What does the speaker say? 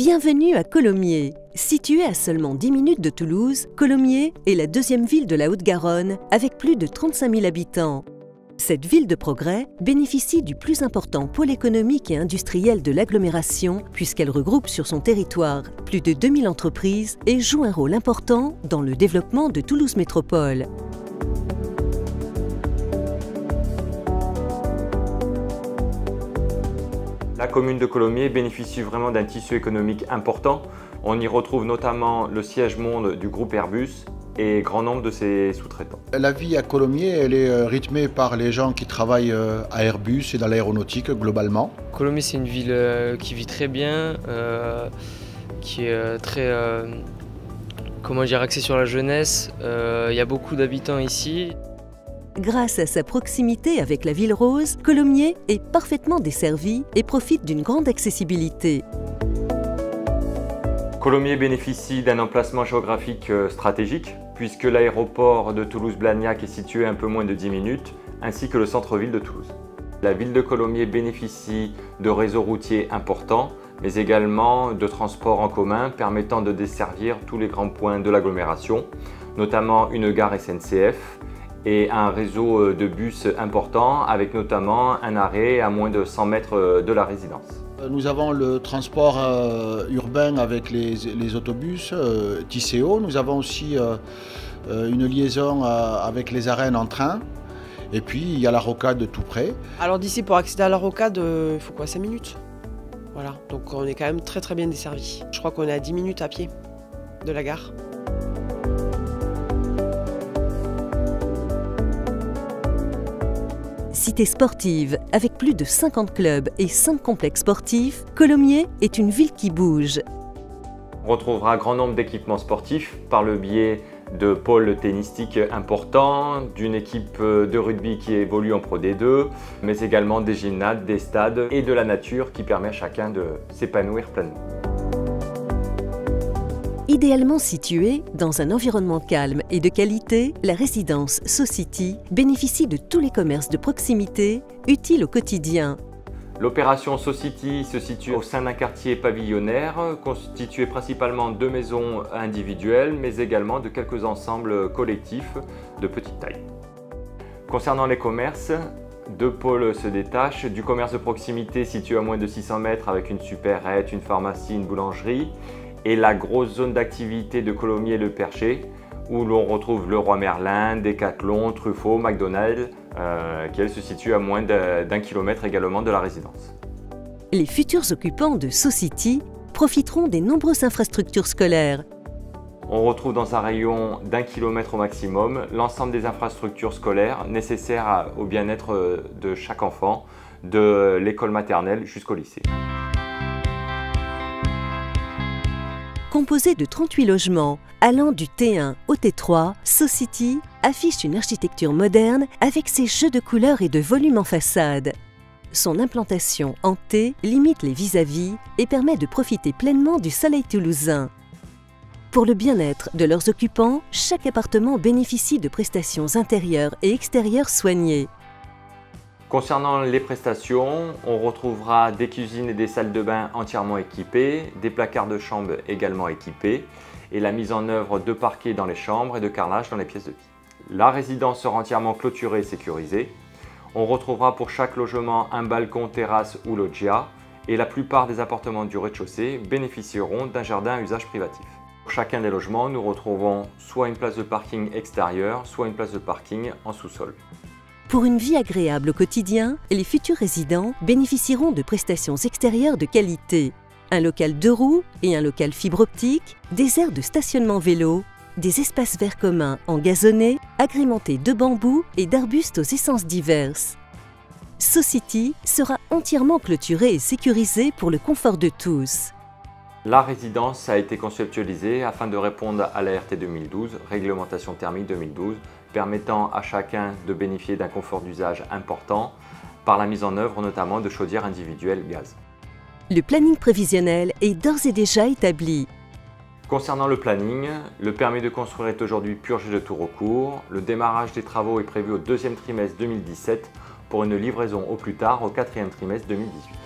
Bienvenue à Colomiers. Située à seulement 10 minutes de Toulouse, Colomiers est la deuxième ville de la Haute-Garonne avec plus de 35 000 habitants. Cette ville de progrès bénéficie du plus important pôle économique et industriel de l'agglomération puisqu'elle regroupe sur son territoire plus de 2000 entreprises et joue un rôle important dans le développement de Toulouse Métropole. La commune de Colomiers bénéficie vraiment d'un tissu économique important. On y retrouve notamment le siège monde du groupe Airbus et grand nombre de ses sous-traitants. La vie à Colomiers, elle est rythmée par les gens qui travaillent à Airbus et dans l'aéronautique globalement. Colomiers, c'est une ville qui vit très bien, qui est très axée sur la jeunesse. Il y a beaucoup d'habitants ici. Grâce à sa proximité avec la ville rose, Colomiers est parfaitement desservi et profite d'une grande accessibilité. Colomiers bénéficie d'un emplacement géographique stratégique puisque l'aéroport de Toulouse-Blagnac est situé à un peu moins de 10 minutes, ainsi que le centre-ville de Toulouse. La ville de Colomiers bénéficie de réseaux routiers importants, mais également de transports en commun permettant de desservir tous les grands points de l'agglomération, notamment une gare SNCF, et un réseau de bus important avec notamment un arrêt à moins de 100 mètres de la résidence. Nous avons le transport urbain avec les autobus TCO. Nous avons aussi une liaison avec les arènes en train. Et puis il y a la rocade tout près. Alors d'ici pour accéder à la rocade, il faut quoi, 5 minutes? Voilà, donc on est quand même très bien desservi. Je crois qu'on est à 10 minutes à pied de la gare. Cité sportive, avec plus de 50 clubs et 5 complexes sportifs, Colomiers est une ville qui bouge. On retrouvera un grand nombre d'équipements sportifs par le biais de pôles tennistiques importants, d'une équipe de rugby qui évolue en Pro D2, mais également des gymnases, des stades et de la nature qui permet à chacun de s'épanouir pleinement. Idéalement située dans un environnement calme et de qualité, la résidence SoCity bénéficie de tous les commerces de proximité utiles au quotidien. L'opération SoCity se situe au sein d'un quartier pavillonnaire constitué principalement de maisons individuelles mais également de quelques ensembles collectifs de petite taille. Concernant les commerces, deux pôles se détachent, du commerce de proximité situé à moins de 600 mètres avec une supérette, une pharmacie, une boulangerie, et la grosse zone d'activité de Colomiers-le-Perché où l'on retrouve Leroy Merlin, Decathlon, Truffaut, McDonald's qui elle se situe à moins d'1 kilomètre également de la résidence. Les futurs occupants de SoCity profiteront des nombreuses infrastructures scolaires. On retrouve dans un rayon d'1 kilomètre au maximum l'ensemble des infrastructures scolaires nécessaires au bien-être de chaque enfant, de l'école maternelle jusqu'au lycée. Composé de 38 logements, allant du T1 au T3, SoCity affiche une architecture moderne avec ses jeux de couleurs et de volume en façade. Son implantation en T limite les vis-à-vis et permet de profiter pleinement du soleil toulousain. Pour le bien-être de leurs occupants, chaque appartement bénéficie de prestations intérieures et extérieures soignées. Concernant les prestations, on retrouvera des cuisines et des salles de bain entièrement équipées, des placards de chambre également équipés et la mise en œuvre de parquets dans les chambres et de carrelage dans les pièces de vie. La résidence sera entièrement clôturée et sécurisée. On retrouvera pour chaque logement un balcon, terrasse ou loggia et la plupart des appartements du rez-de-chaussée bénéficieront d'un jardin à usage privatif. Pour chacun des logements, nous retrouvons soit une place de parking extérieure, soit une place de parking en sous-sol. Pour une vie agréable au quotidien, les futurs résidents bénéficieront de prestations extérieures de qualité. Un local 2 roues et un local fibre optique, des aires de stationnement vélo, des espaces verts communs en gazonné, agrémentés de bambous et d'arbustes aux essences diverses. SoCity sera entièrement clôturée et sécurisée pour le confort de tous. La résidence a été conceptualisée afin de répondre à la RT 2012, Réglementation thermique 2012, permettant à chacun de bénéficier d'un confort d'usage important par la mise en œuvre notamment de chaudières individuelles gaz. Le planning prévisionnel est d'ores et déjà établi. Concernant le planning, le permis de construire est aujourd'hui purgé de tout recours. Le démarrage des travaux est prévu au 2e trimestre 2017 pour une livraison au plus tard au 4e trimestre 2018.